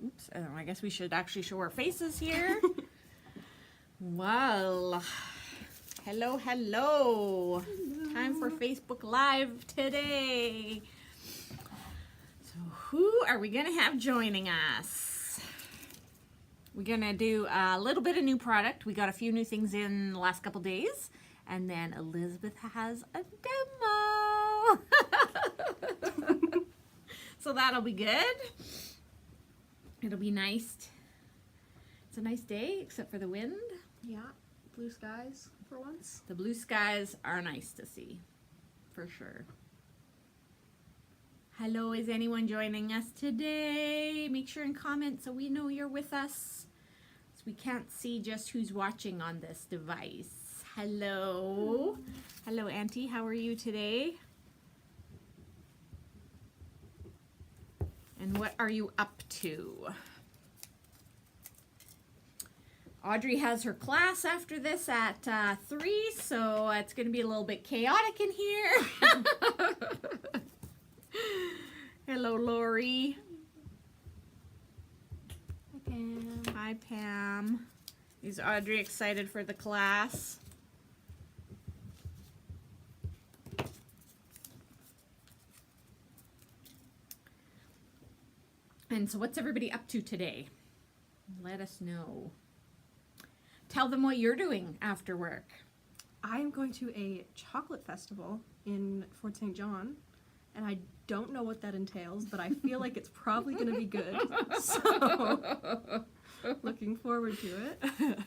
Oops, I guess we should actually show our faces here. Well, hello, hello. Time for Facebook Live today. So who are we going to have joining us? We're going to do a little bit of new product. We got a few new things in the last couple days. And then Elizabeth has a demo. So that'll be good. It'll be nice. It's a nice day, except for the wind. Yeah, blue skies for once. The blue skies are nice to see, for sure. Hello, is anyone joining us today? Make sure and comment so we know you're with us. So we can't see just who's watching on this device. Hello. Hello, Auntie. How are you today? And what are you up to? Audrey has her class after this at 3, so it's going to be a little bit chaotic in here. Hello, Lori. Hi, Pam. Hi, Pam. Is Audrey excited for the class? And so what's everybody up to today? Let us know. Tell them what you're doing after work. I am going to a chocolate festival in Fort St. John, and I don't know what that entails, but I feel like it's probably going to be good. So, looking forward to it.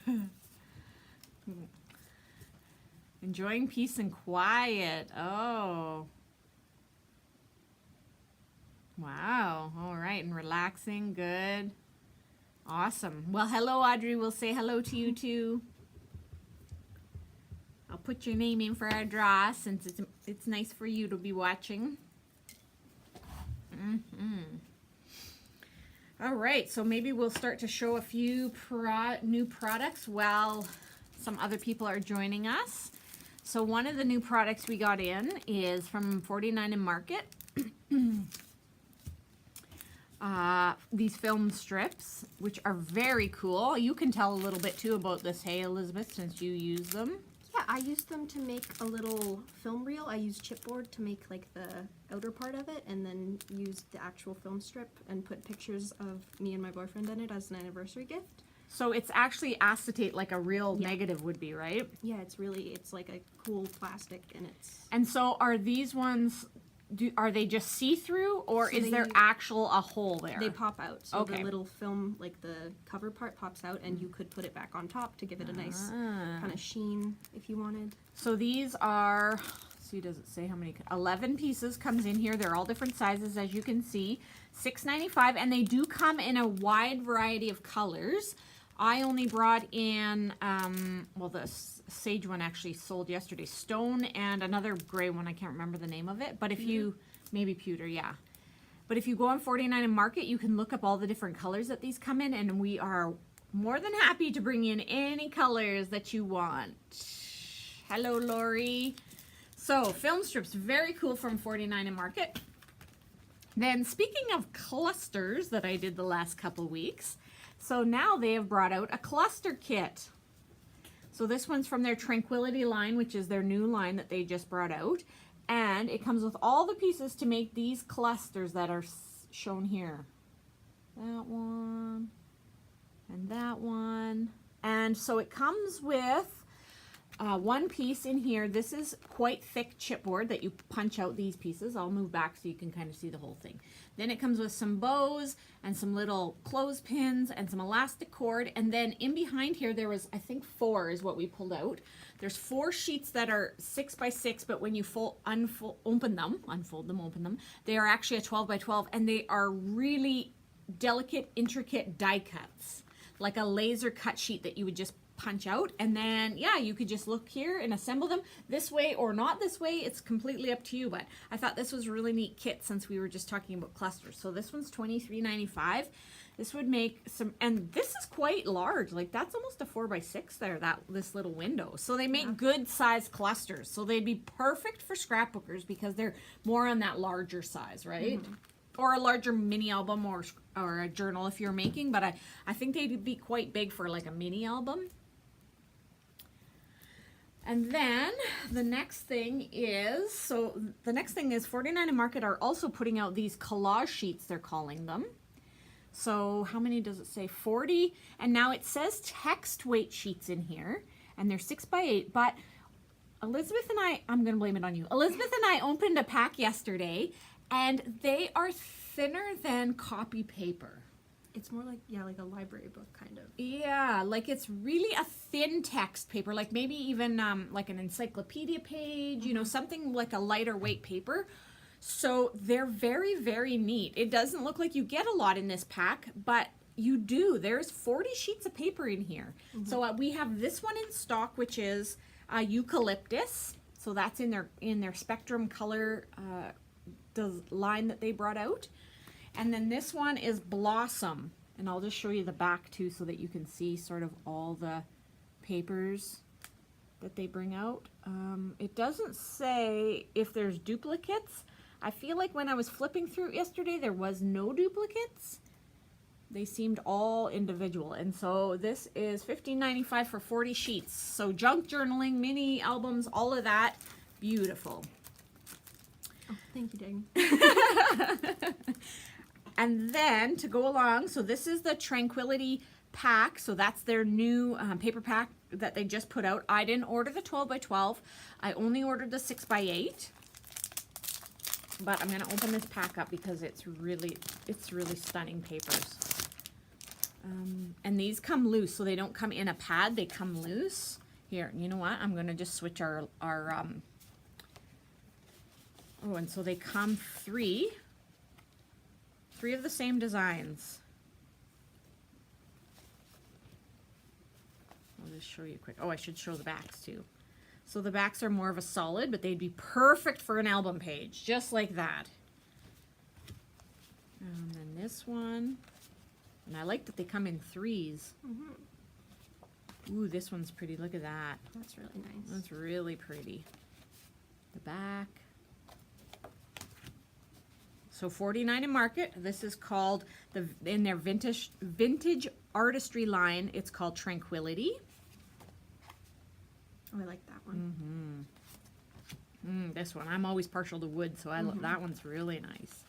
Enjoying peace and quiet. Oh. Wow. All right. And relaxing. Good. Awesome. Well, hello, Audrey. We'll say hello to you, too. I'll put your name in for our draw since it's nice for you to be watching. All right. So maybe we'll start to show a few new products while some other people are joining us. So one of the new products we got in is from 49 and Market. These film strips, which are very cool. You can tell a little bit too about this, hey Elizabeth, since you use them. Yeah, I used them to make a little film reel. I used chipboard to make like the outer part of it, and then used the actual film strip and put pictures of me and my boyfriend in it as an anniversary gift. So it's actually acetate like a real negative would be, right? Yeah, it's like a cool plastic, and it's... And so are these ones... are they just see-through, or So is there actual a hole there? They pop out. So Okay. the little film, like the cover part, pops out, and you could put it back on top to give it a nice kind of sheen if you wanted. So these are, let's see, does it say how many? 11 pieces comes in here. They're all different sizes, as you can see. $6.95, and they do come in a wide variety of colors. I only brought in, well, the sage one actually sold yesterday, stone, and another gray one. I can't remember the name of it, but if you, maybe pewter, yeah. But if you go on 49 and Market, you can look up all the different colors that these come in, and we are more than happy to bring in any colors that you want. Hello, Lori. So, film strips, very cool from 49 and Market. Then, speaking of clusters that I did the last couple weeks, so now they have brought out a cluster kit. So this one's from their Tranquility line, which is their new line that they just brought out. And it comes with all the pieces to make these clusters that are shown here. That one and that one. And so it comes with one piece in here. This is quite thick chipboard that you punch out these pieces. I'll move back so you can kind of see the whole thing. Then it comes with some bows and some little clothespins and some elastic cord. And then in behind here, there was, I think 4 is what we pulled out. There's 4 sheets that are 6 by 6, but when you open them, they are actually a 12 by 12, and they are really delicate, intricate die cuts, like a laser cut sheet that you would just punch out, and then yeah, you could just look here and assemble them this way or not this way. It's completely up to you, but I thought this was a really neat kit since we were just talking about clusters. So this one's $23.95. This would make some, and this is quite large, like that's almost a 4 by 6 there, this little window. So they make good size clusters, so they'd be perfect for scrapbookers because they're more on that larger size, right? or a larger mini album or a journal if you're making, but I think they'd be quite big for like a mini album. And then the next thing is, 49 and Market are also putting out these collage sheets, they're calling them. So how many does it say? 40. And now it says text weight sheets in here, and they're 6x8. But Elizabeth and I'm going to blame it on you. Elizabeth and I opened a pack yesterday, and they are thinner than copy paper. It's more like, yeah, like a library book kind of. Yeah, like it's really a thin text paper, like maybe even like an encyclopedia page, you know, something like a lighter weight paper. So they're very, very neat. It doesn't look like you get a lot in this pack, but you do. There's 40 sheets of paper in here. So we have this one in stock, which is eucalyptus. So that's in their spectrum color the line that they brought out. And then this one is Blossom, and I'll just show you the back too so that you can see sort of all the papers that they bring out. It doesn't say if there's duplicates. I feel like when I was flipping through yesterday, there was no duplicates. They seemed all individual, and so this is $15.95 for 40 sheets. So junk journaling, mini albums, all of that, beautiful. Oh, thank you, Dang. And then to go along, so this is the Tranquility pack. So that's their new paper pack that they just put out. I didn't order the 12x12. I only ordered the 6x8. But I'm going to open this pack up because it's really stunning papers. And these come loose, so they don't come in a pad. They come loose. Here, you know what? I'm going to just switch our oh, and so they come three of the same designs. I'll just show you quick. Oh, I should show the backs too. So the backs are more of a solid, but they'd be perfect for an album page, just like that. And then this one, and I like that they come in threes. Ooh, this one's pretty. Look at that. That's really nice. That's really pretty. The back. So 49 in Market. This is called in their vintage artistry line. It's called Tranquility. Oh, I like that one. This one. I'm always partial to wood, so I love that one's really nice.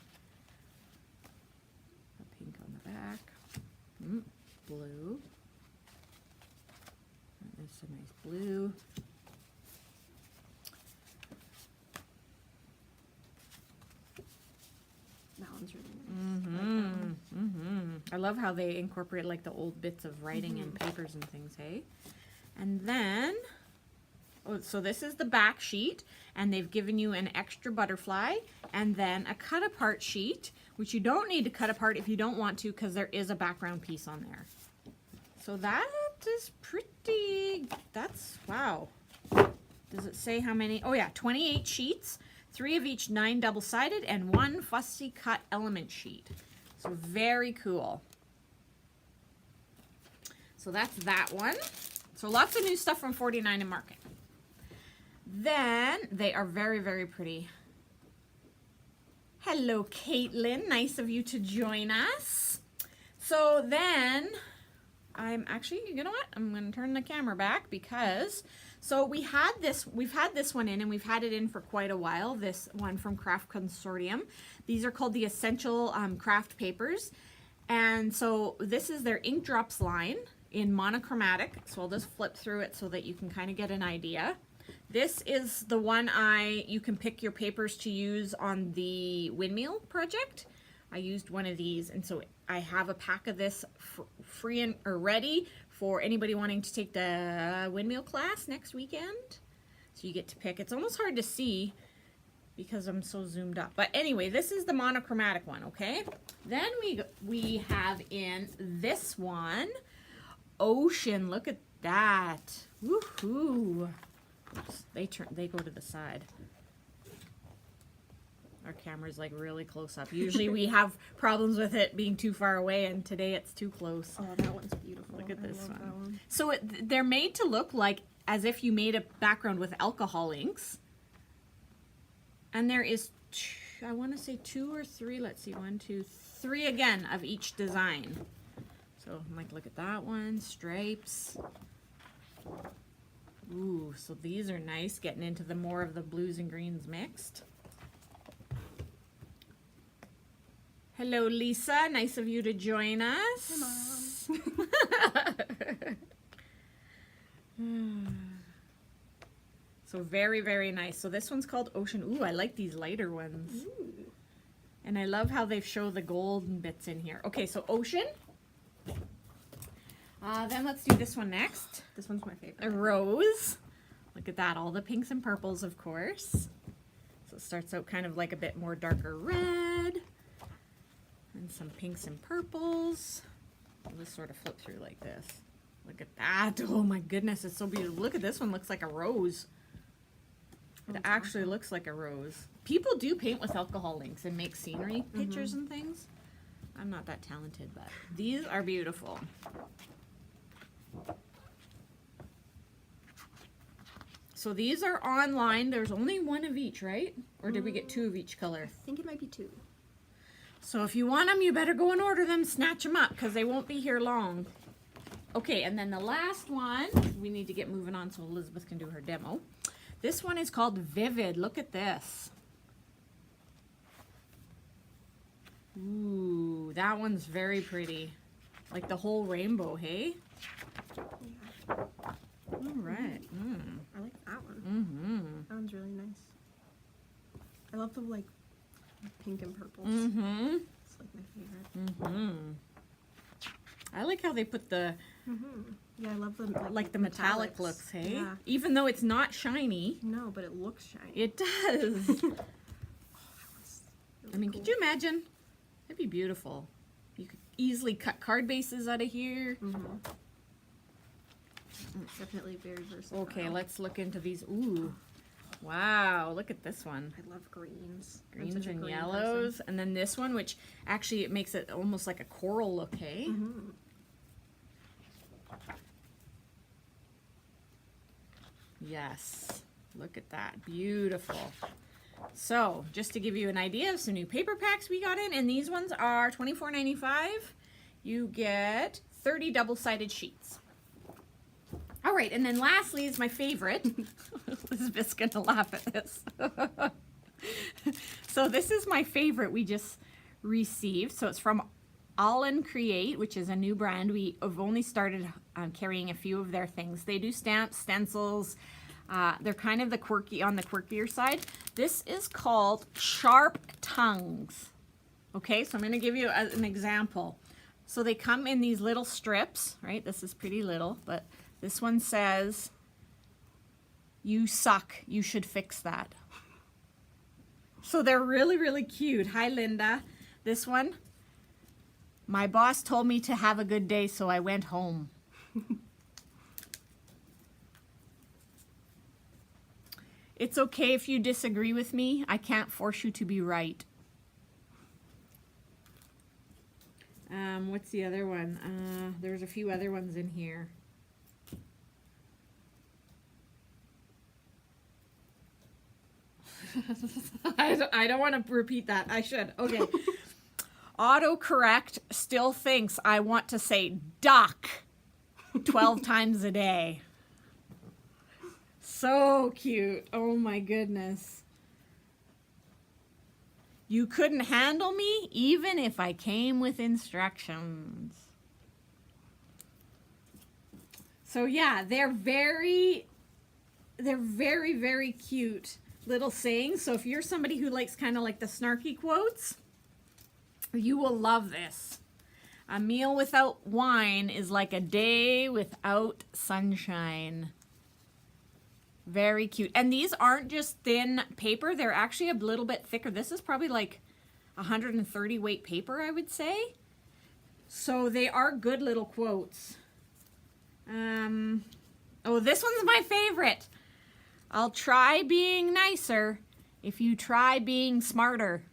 A pink on the back. Blue. That's a nice blue. That one's really nice. I like that one. I love how they incorporate like the old bits of writing and papers and things, hey? And then, oh, so this is the back sheet, and they've given you an extra butterfly, and then a cut apart sheet, which you don't need to cut apart if you don't want to, because there is a background piece on there. So that is pretty, that's, wow. Does it say how many? Oh yeah, 28 sheets. 3 of each 9 double-sided and 1 fussy cut element sheet. So very cool. So that's that one. So lots of new stuff from 49 and Market. Then they are very, very pretty. Hello, Caitlin. Nice of you to join us. So then I'm actually, you know what? I'm going to turn the camera back because so we've had this one in, and we've had it in for quite a while, this one from Craft Consortium. These are called the Essential Craft Papers. And so this is their ink drops line in monochromatic. So I'll just flip through it so that you can kind of get an idea. This is the one you can pick your papers to use on the windmill project. I used one of these, and so I have a pack of this free or ready for anybody wanting to take the windmill class next weekend. So you get to pick. It's almost hard to see because I'm so zoomed up. But anyway, this is the monochromatic one, okay? Then we have in this one, Ocean. Look at that. Woohoo. Oops, they go to the side. Our camera's like really close up. Usually we have problems with it being too far away, and today it's too close. Oh, that one's beautiful. Look at this I love that one. So they're made to look like as if you made a background with alcohol inks. And there is I want to say 2 or 3. Let's see, 1, 2, 3 again of each design. So like, look at that one, stripes. Ooh, so these are nice, getting into the more of the blues and greens mixed. Hello, Lisa. Nice of you to join us. Hi, Mom. So very, very nice. So this one's called Ocean. Ooh, I like these lighter ones. Ooh. And I love how they show the golden bits in here. Okay, so Ocean. Then let's do this one next. This one's my favorite. A rose. Look at that, all the pinks and purples, of course. So it starts out kind of like a bit more darker red. And some pinks and purples. I'll just sort of flip through like this. Look at that. Oh my goodness, it's so beautiful. Look at this one, looks like a rose. It actually looks like a rose. People do paint with alcohol inks and make scenery pictures and things. I'm not that talented, but these are beautiful. So these are online. There's only 1 of each, right? Or did we get 2 of each color? I think it might be 2. So if you want them, you better go and order them, snatch them up, because they won't be here long. Okay, and then the last one, we need to get moving on so Elizabeth can do her demo. This one is called Vivid. Look at this. Ooh, that one's very pretty. Like the whole rainbow, hey? Yeah. All right. I like that one. Mm-hmm. That one's really nice. I love the like pink and purples. Mm-hmm. It's like my favorite. Mm-hmm. I like how they put the Yeah, I love the like the metallic metallics. looks, hey? Yeah. Even though it's not shiny, No, but it looks shiny. it does. That one's really I mean, cool. could you imagine? That'd be beautiful. You could easily cut card bases out of here. It's definitely very versatile. Okay, let's look into these. Ooh. Wow, look at this one. I love greens. I'm Greens such a and green yellows. person. And then this one, which actually it makes it almost like a coral look, hey? Yes. Look at that. Beautiful. So, just to give you an idea of some new paper packs we got in, and these ones are $24.95. You get 30 double-sided sheets. All right, and then lastly is my favorite. Elizabeth's gonna laugh at this. So this is my favorite we just received. So it's from All and Create, which is a new brand. We have only started carrying a few of their things. They do stamps, stencils. They're kind of the quirkier side. This is called Sharp Tongues. Okay, so I'm going to give you an example. So they come in these little strips, right? This is pretty little, but this one says, "You suck, you should fix that." So they're really, really cute. Hi, Linda. This one, "My boss told me to have a good day, so I went home." "It's okay if you disagree with me. I can't force you to be right." What's the other one? There's a few other ones in here. I don't want to repeat that. I should. Okay. Autocorrect still thinks I want to say duck 12 times a day. So cute. Oh my goodness. "You couldn't handle me even if I came with instructions." So yeah, they're very, very cute little sayings. So if you're somebody who likes kind of like the snarky quotes, you will love this. "A meal without wine is like a day without sunshine." Very cute. And these aren't just thin paper. They're actually a little bit thicker. This is probably like 130 weight paper, I would say. So they are good little quotes. Oh, this one's my favorite. "I'll try being nicer if you try being smarter."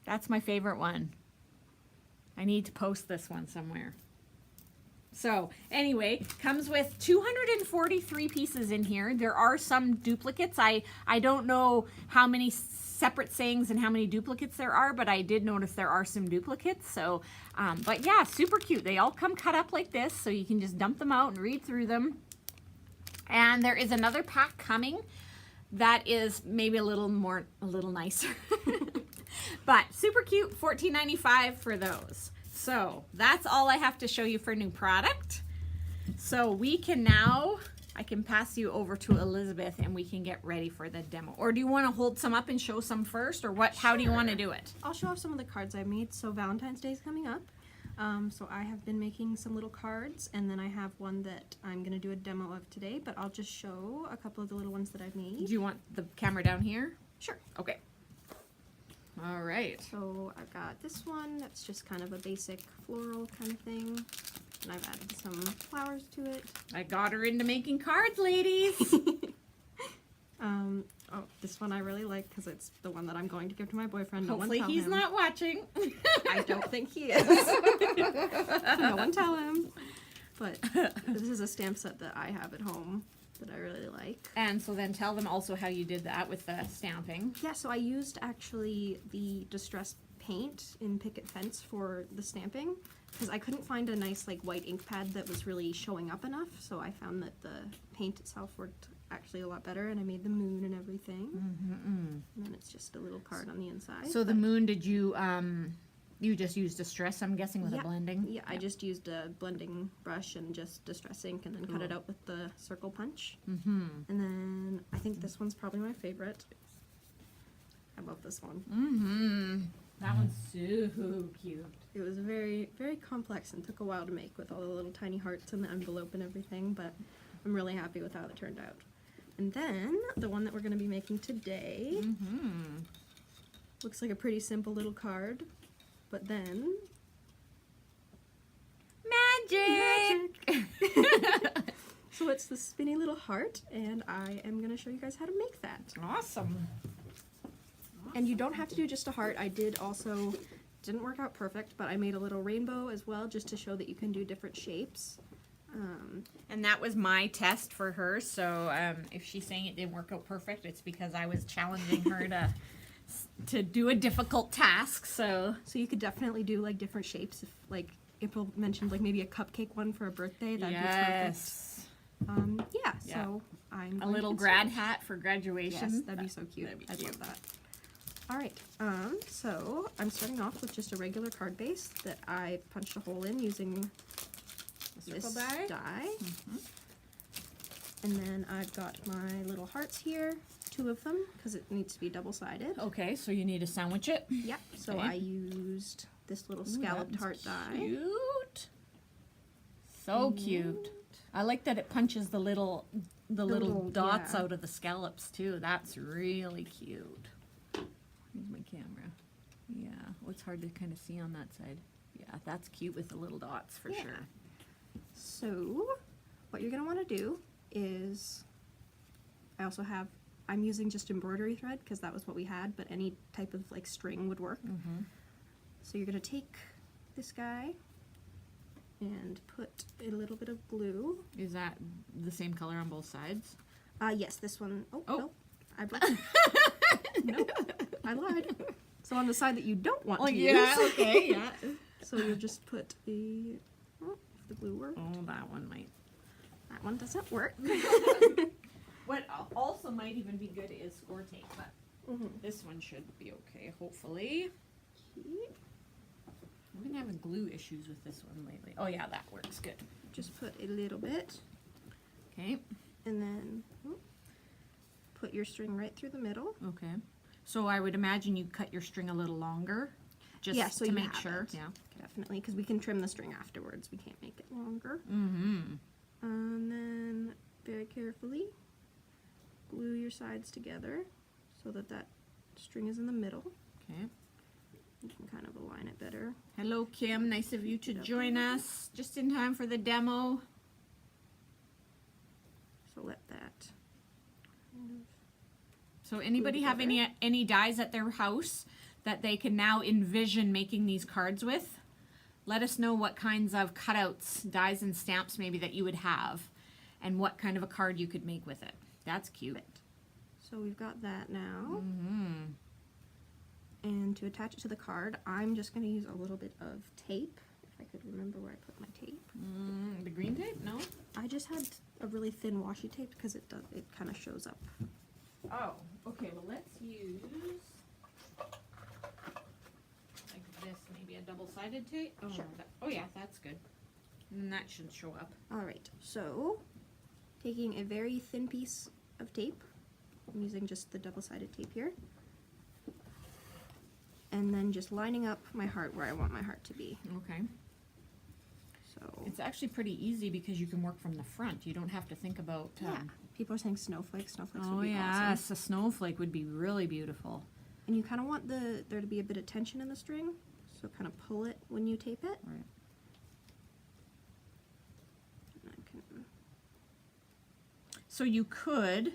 That's my favorite one. I need to post this one somewhere. So anyway, comes with 243 pieces in here. There are some duplicates. I don't know how many separate sayings and how many duplicates there are, but I did notice there are some duplicates. So, but yeah, super cute. They all come cut up like this, so you can just dump them out and read through them. And there is another pack coming that is maybe a little nicer. But super cute, $14.95 for those. So that's all I have to show you for new product. So we can now, I can pass you over to Elizabeth and we can get ready for the demo. Or do you want to hold some up and show some first, or what? How do you want to do it? I'll show off some of the cards I made. So Valentine's Day is coming up. So I have been making some little cards, and then I have one that I'm going to do a demo of today, but I'll just show a couple of the little ones that I've made. Do you want the camera down here? Sure. Okay. All right. So I've got this one that's just kind of a basic floral kind of thing, and I've added some flowers to it. I got her into making cards, ladies. Oh, this one I really like because it's the one that I'm going to give to my boyfriend. Hopefully no one tell he's him. not watching. I don't think he is. No one tell him. But this is a stamp set that I have at home that I really like. And so then tell them also how you did that with the stamping. Yeah, so I used actually the distress paint in Picket Fence for the stamping because I couldn't find a nice like white ink pad that was really showing up enough, so I found that the paint itself worked actually a lot better, and I made the moon and everything. And then it's just a little card on the inside. So the moon, did you you just used distress, I'm guessing, with a blending? Yeah, I just used a blending brush and just distress ink and then cut it out with the circle punch. And then I think this one's probably my favorite. I love this one. That one's so cute. It was very, very complex and took a while to make with all the little tiny hearts in the envelope and everything, but I'm really happy with how it turned out. And then the one that we're going to be making today looks like a pretty simple little card, but then Magic! so it's the spinny little heart, and I am going to show you guys how to make that. Awesome. And you don't have to do just a heart. I did also, didn't work out perfect, but I made a little rainbow as well just to show that you can do different shapes. And that was my test for her, so if she's saying it didn't work out perfect, it's because I was challenging her to do a difficult task. So you could definitely do like different shapes. If like April mentioned, like maybe a cupcake one for a birthday, that'd be perfect. Yeah, so I'm a little grad hat for graduation. Yes, that'd be so cute. I'd love that. All right, so I'm starting off with just a regular card base that I punched a hole in using this die. And then I've got my little hearts here, 2 of them, because it needs to be double-sided. Okay, so you need to sandwich it. Yep, so I used this little scalloped heart die. Cute. So cute. I like that it punches the little dots out of the scallops too. That's really cute. Here's my camera. Yeah, well, it's hard to kind of see on that side. Yeah, that's cute with the little dots for sure. So, what you're going to want to do is, I'm using just embroidery thread because that was what we had, but any type of like string would work. So you're going to take this guy and put a little bit of glue. Is that the same color on both sides? Yes, this one. Oh. No. No, I lied. So on the side that you don't want to use. Okay, yeah. So you'll just put the, if the glue works. Oh, that one might. That one doesn't work. What also might even be good is score tape, but this one should be okay, hopefully. We've been having glue issues with this one lately. Oh yeah, that works good. Just put a little bit. Okay. And then put your string right through the middle. Okay. So I would imagine you cut your string a little longer, just so to you make have sure. it. Yeah. Definitely, because we can trim the string afterwards. We can't make it longer. And then very carefully glue your sides together so that that string is in the middle. Okay. You can kind of align it better. Hello, Kim. Nice of you to join us just in time for the demo. So let that kind of. So anybody have any dies at their house that they can now envision making these cards with? let us know what kinds of cutouts, dies, and stamps maybe that you would have, and what kind of a card you could make with it. That's cute. So we've got that now. Mm-hmm. And to attach it to the card, I'm just going to use a little bit of tape. If I could remember where I put my tape. The green tape? No? I just had a really thin washi tape because it kind of shows up. Oh, okay. Well, let's use like this, maybe a double-sided tape. Oh, Sure. Oh, yeah, that's good. And that should show up. All right, so taking a very thin piece of tape, I'm using just the double-sided tape here, and then just lining up my heart where I want my heart to be. Okay. So It's actually pretty easy because you can work from the front. You don't have to think about. yeah, people are saying snowflakes. Snowflakes Oh would be yes, awesome. a snowflake would be really beautiful. And you kind of want there to be a bit of tension in the string, so kind of pull it when you tape it. Right. And I can, So you could.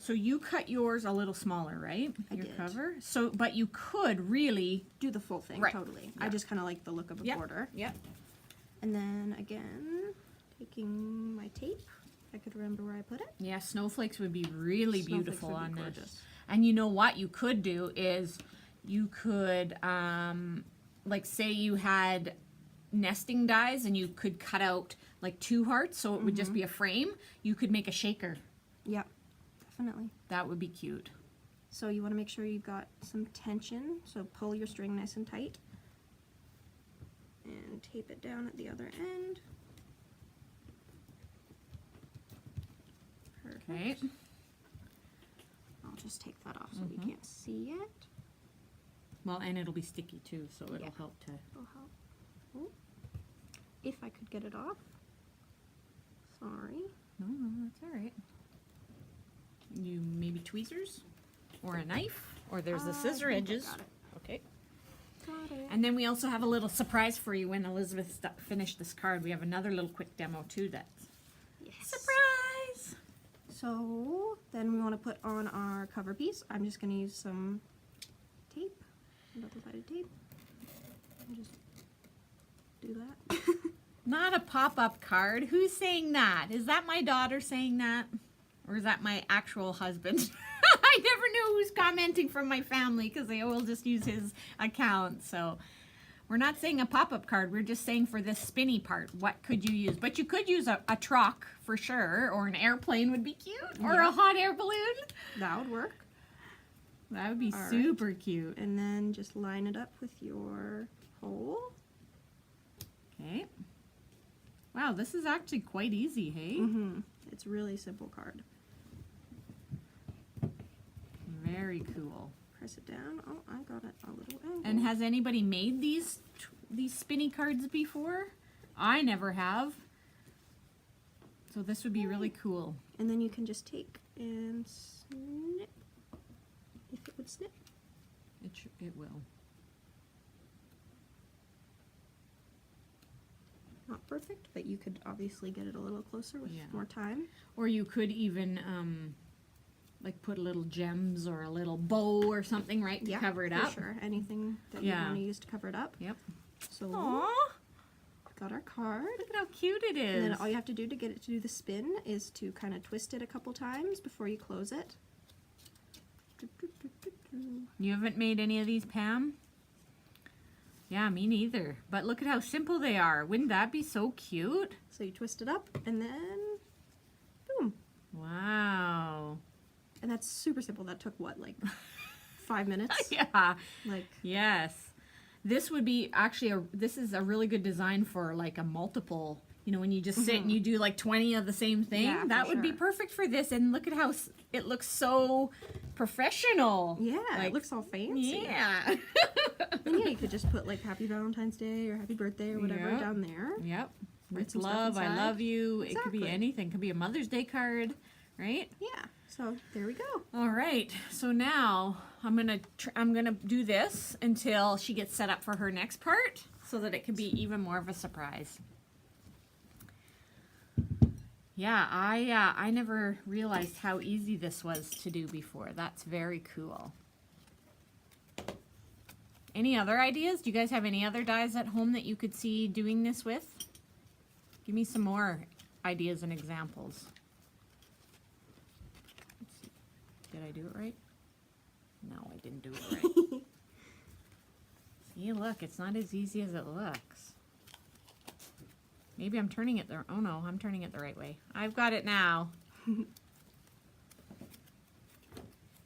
So you cut yours a little smaller, right? I Your did. cover. So, but you could really. do the full thing, Right. totally. Yeah. I just kind of like the look of a Yep. border. Yep. And then again, taking my tape, I could remember where I put it. Yeah, snowflakes would be really Snowflakes beautiful would be on this. gorgeous. And you know what you could do is you could, like say you had nesting dies and you could cut out like 2 hearts so it would just be a frame. You could make a shaker. Yep, definitely. That would be cute. So you want to make sure you've got some tension, so pull your string nice and tight. And tape it down at the other end. Perfect. Okay. I'll just take that off so we can't see it. Well, and it'll be sticky too, so it'll Yeah. help to. It'll help. Oh, if I could get it off. Sorry. No, that's all right. You maybe tweezers or a knife, or there's the scissor I think I edges. got it. Okay. Got it. And then we also have a little surprise for you when Elizabeth finished this card. We have another little quick demo too. That's Yes. surprise. So then we want to put on our cover piece. I'm just going to use some tape, double-sided tape, and just do that. Not a pop-up card. Who's saying that? Is that my daughter saying that? Or is that my actual husband? I never know who's commenting from my family because they all just use his account. So we're not saying a pop-up card. We're just saying for this spinny part, what could you use? But you could use a truck for sure, or an airplane would be cute, or Yeah. a hot air balloon. That would work. That would be All right. super cute. And then just line it up with your hole. Okay. Wow, this is actually quite easy, hey? Mm-hmm. It's a really simple card. Very cool. Press it down. Oh, I got it a little angle. And has anybody made these spinny cards before? I never have. So this would be really cool. And then you can just take and snip. If it would snip. It will. Not perfect, but you could obviously get it a little closer with Yeah. more time. Or you could even like put little gems or a little bow or something, right, to cover it for up. sure. Anything that Yeah. you want to use to cover it up. Yep. So Aww, got our card. look at how cute it is. And then all you have to do to get it to do the spin is to kind of twist it a couple times before you close it. You haven't made any of these, Pam? Yeah, me neither. But look at how simple they are. Wouldn't that be so cute? So you twist it up and then boom. Wow. And that's super simple. That took what, like 5 minutes? Yeah. Like, Yes. This would be actually this is a really good design for like a multiple, you know, when you just sit and you do like 20 of the same thing. Yeah, that for would be sure. perfect for this. And look at how it looks so professional. yeah, Like, it looks all fancy. Yeah. And yeah, you could just put like Happy Valentine's Day or Happy Birthday or whatever Yep. down there. Yep. Write With some stuff love, I inside. love you. It could be Exactly. anything. It could be a Mother's Day card, right? Yeah. So there we go. All right. So now I'm gonna do this until she gets set up for her next part, so that it can be even more of a surprise. Yeah, I never realized how easy this was to do before. That's very cool. Any other ideas? Do you guys have any other dies at home that you could see doing this with? Give me some more ideas and examples. Let's see. Did I do it right? No, I didn't do it right. See, look, it's not as easy as it looks. Maybe I'm turning it there. Oh no, I'm turning it the right way. I've got it now.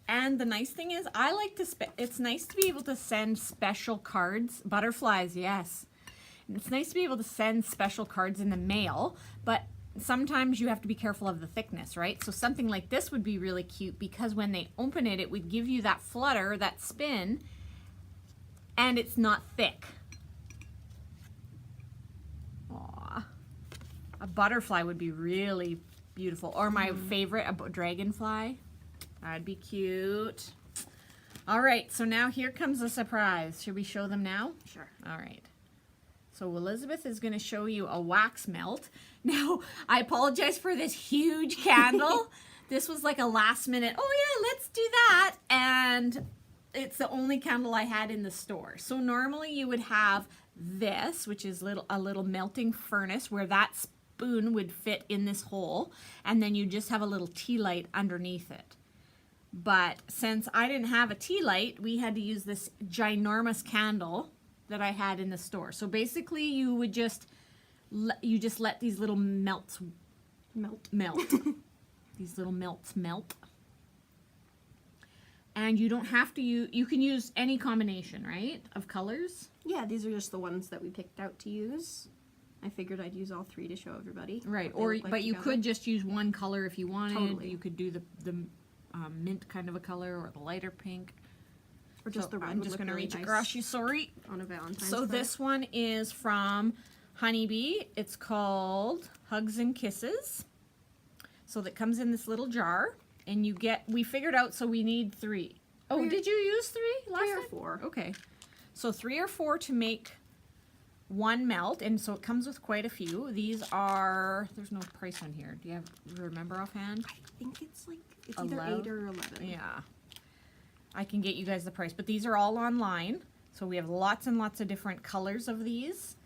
And the nice thing is, I like to, it's nice to be able to send special cards. Butterflies, yes. It's nice to be able to send special cards in the mail, but sometimes you have to be careful of the thickness, right? So something like this would be really cute because when they open it, it would give you that flutter, that spin, and it's not thick. Aww. A butterfly would be really beautiful. Or my favorite, a dragonfly. That'd be cute. All right, so now here comes a surprise. Should we show them now? Sure. All right. So Elizabeth is going to show you a wax melt. Now, I apologize for this huge candle. This was like a last minute, oh yeah, let's do that. And it's the only candle I had in the store. So normally you would have this, which is a little melting furnace where that spoon would fit in this hole. And then you just have a little tea light underneath it. But since I didn't have a tea light, we had to use this ginormous candle that I had in the store. So basically you would just let these little melt. These little melts melt. And you don't have to you can use any combination, right, of colors? Yeah, these are just the ones that we picked out to use. I figured I'd use all three to show everybody. Right, what they look like but you together. could just use one color if you wanted. Totally. You could do the mint kind of a color or the lighter pink. Or just the red. I'm would just look going to really reach nice across you, sorry. on a Valentine's So card. this one is from Honeybee. It's called Hugs and Kisses. So that comes in this little jar, and we figured out, so we need 3. Oh, Three or- did you use 3 last 3 or time? 4. Okay. So 3 or 4 to make one melt, and so it comes with quite a few. These are, there's no price on here. Do you remember offhand? I think it's either 11? 8 or 11. Yeah. I can get you guys the price, but these are all online. So we have lots and lots of different colors of these.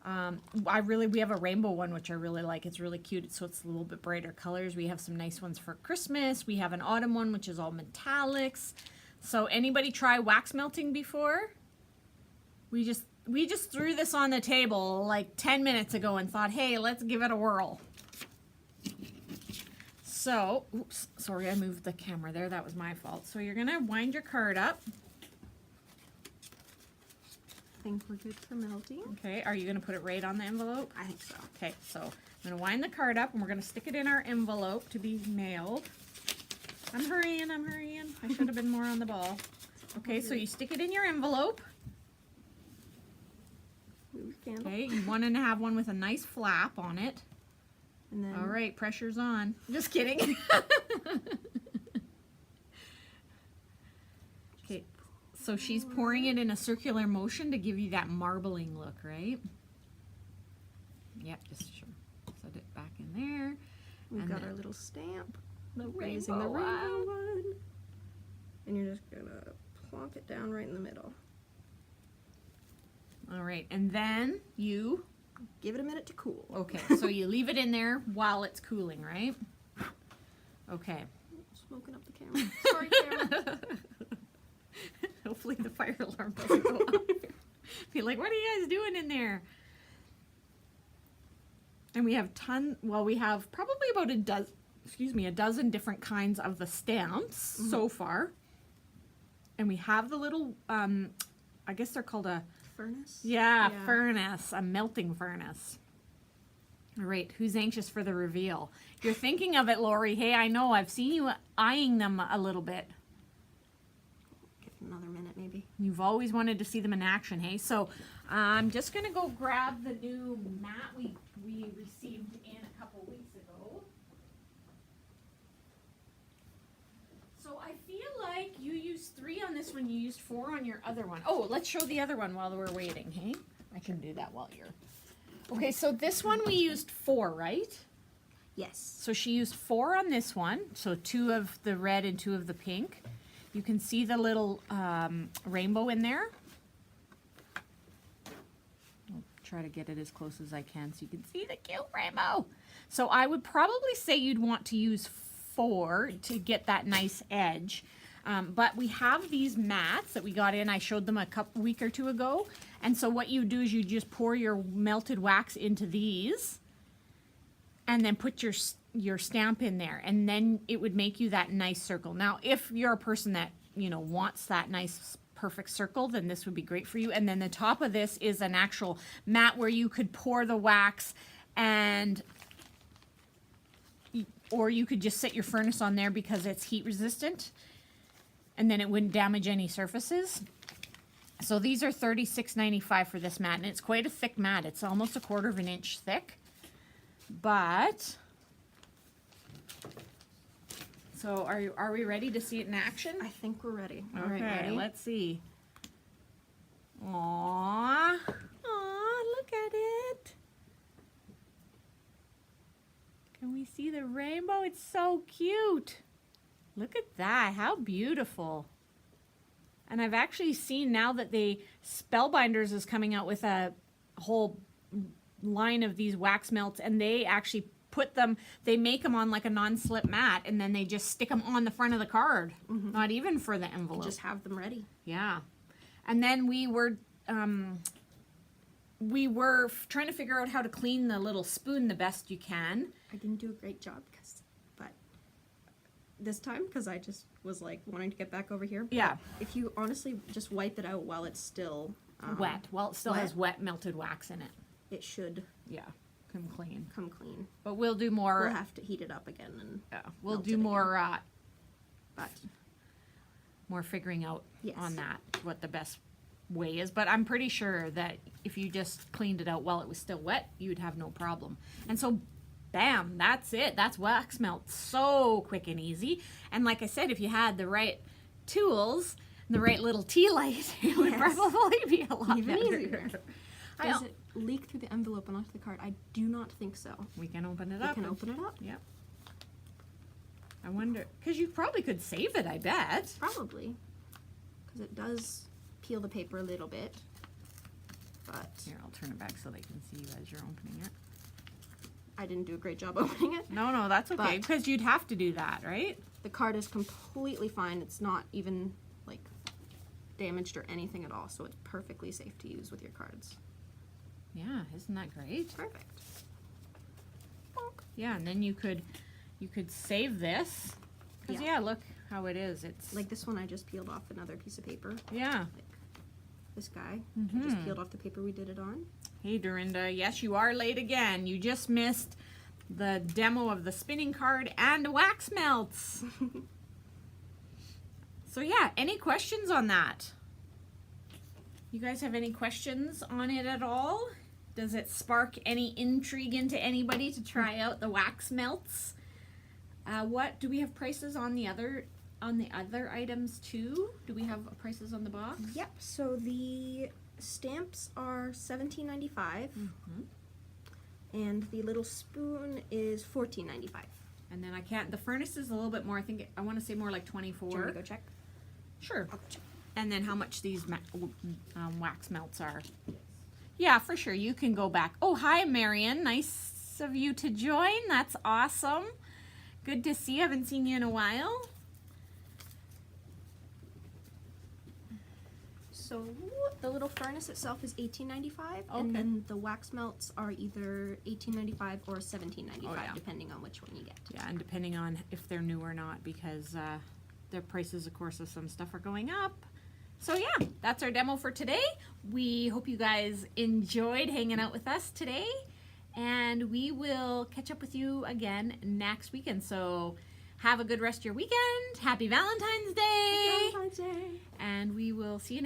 We have a rainbow one, which I really like. It's really cute. So it's a little bit brighter colors. We have some nice ones for Christmas. We have an autumn one, which is all metallics. So anybody try wax melting before? We just threw this on the table like 10 minutes ago and thought, hey, let's give it a whirl. So, oops, sorry, I moved the camera there. That was my fault. So you're gonna wind your card up. I think we're good for melting. Okay, are you gonna put it right on the envelope? I think so. Okay, so I'm gonna wind the card up and we're gonna stick it in our envelope to be mailed. I'm hurrying. I should have been more on the ball. Okay, so you stick it in your envelope. Move the candle. Okay, you want to have one with a nice flap on it. And then All right, pressure's on. Just kidding. Okay, so she's pouring it in a circular motion to give you that marbling look, right? Yep, just sure. Set it back in there. we've and got then our little stamp. the Using the rainbow rainbow one. one. And you're just gonna plonk it down right in the middle. All right, and then you, Give it a minute to cool. okay, so you leave it in there while it's cooling, right? Okay. Smoking up the camera. Sorry, camera. Hopefully the fire alarm doesn't go off. Be like, what are you guys doing in there? And we have we have probably about a dozen different kinds of the stamps so far. And we have the little, I guess they're called a, Furnace? yeah, furnace, a melting furnace. All right, who's anxious for the reveal? You're thinking of it, Lori. Hey, I know, I've seen you eyeing them a little bit. Give it another minute, maybe. You've always wanted to see them in action, hey? So I'm just going to go grab the new mat we received in a couple weeks ago. So I feel like you used 3 on this one, you used 4 on your other one. Oh, let's show the other one while we're waiting, hey? I can do that while you're... Okay, so this one we used 4, right? Yes. So she used 4 on this one, so 2 of the red and 2 of the pink. You can see the little rainbow in there. try to get it as close as I can so you can see the cute rainbow. So I would probably say you'd want to use 4 to get that nice edge. But we have these mats that we got in. I showed them a week or 2 ago. And so what you do is you just pour your melted wax into these and then put your stamp in there. And then it would make you that nice circle. Now, if you're a person that, you know, wants that nice perfect circle, then this would be great for you. And then the top of this is an actual mat where you could pour the wax, and or you could just set your furnace on there because it's heat resistant, and then it wouldn't damage any surfaces. So these are $36.95 for this mat, and it's quite a thick mat. It's almost 1/4 of an inch thick. But so are we ready to see it in action? I think we're ready. All Okay, right, ready? let's see. Aww. Aww, look at it. Can we see the rainbow? It's so cute. Look at that. How beautiful. And I've actually seen now that Spellbinders is coming out with a whole line of these wax melts, and they actually they make them on like a non-slip mat, and then they just stick them on the front of the card. Not even for the envelope. Just have them ready. Yeah. And then we were trying to figure out how to clean the little spoon the best you can. I didn't do a great job, but this time, because I just was like wanting to get back over here. Yeah. But if you honestly just wipe it out while it's still Wet. Well, it still has wet melted wax in it. it should Yeah. Come clean. come clean. But we'll do more. We'll have to heat it up again, and We'll melt do it more but more figuring out Yes. on that, what the best way is. But I'm pretty sure that if you just cleaned it out while it was still wet, you'd have no problem. And so, bam, that's it. That's wax melt. So quick and easy. And like I said, if you had the right tools, the right little tea light, it would Yes. probably be a lot Even better. easier. Does it leak through the envelope and onto the card? I do not think so. We can open it We up. can and- open it up? Yep. I wonder, because you probably could save it, I bet. Probably. Because it does peel the paper a little bit. But Here, I'll turn it back so they can see you as you're opening it. I didn't do a great job opening it. No, that's okay, But- because you'd have to do that, right? The card is completely fine. It's not even like damaged or anything at all, so it's perfectly safe to use with your cards. Yeah, isn't that great? Perfect. Yeah, and then you could save this. Because, Yeah. yeah, look how it is. It's Like this one, I just peeled off another piece of paper. yeah. Like this guy, I just peeled off the paper we did it on. Hey, Dorinda, yes, you are late again. You just missed the demo of the spinning card and wax melts. So, yeah, any questions on that? You guys have any questions on it at all? Does it spark any intrigue into anybody to try out the wax melts? What do we have prices on the other items too? Do we have prices on the box? Yep. So the stamps are $17.95, and the little spoon is $14.95. And then the furnace is a little bit more. I want to say more like 24. Do you want me to go check? Sure. And then how much these wax melts are. Yeah, for sure. You can go back. Oh, hi, Marion. Nice of you to join. That's awesome. Good to see you. I haven't seen you in a while. So the little furnace itself is $18.95, Okay. and then the wax melts are either $18.95 or $17.95, Oh, yeah. depending on which one you get. Yeah, and depending on if they're new or not, because their prices, of course, of some stuff are going up. So yeah, that's our demo for today. We hope you guys enjoyed hanging out with us today, and we will catch up with you again next weekend. So have a good rest of your weekend. Happy Valentine's Day. Valentine's Day. And we will see you next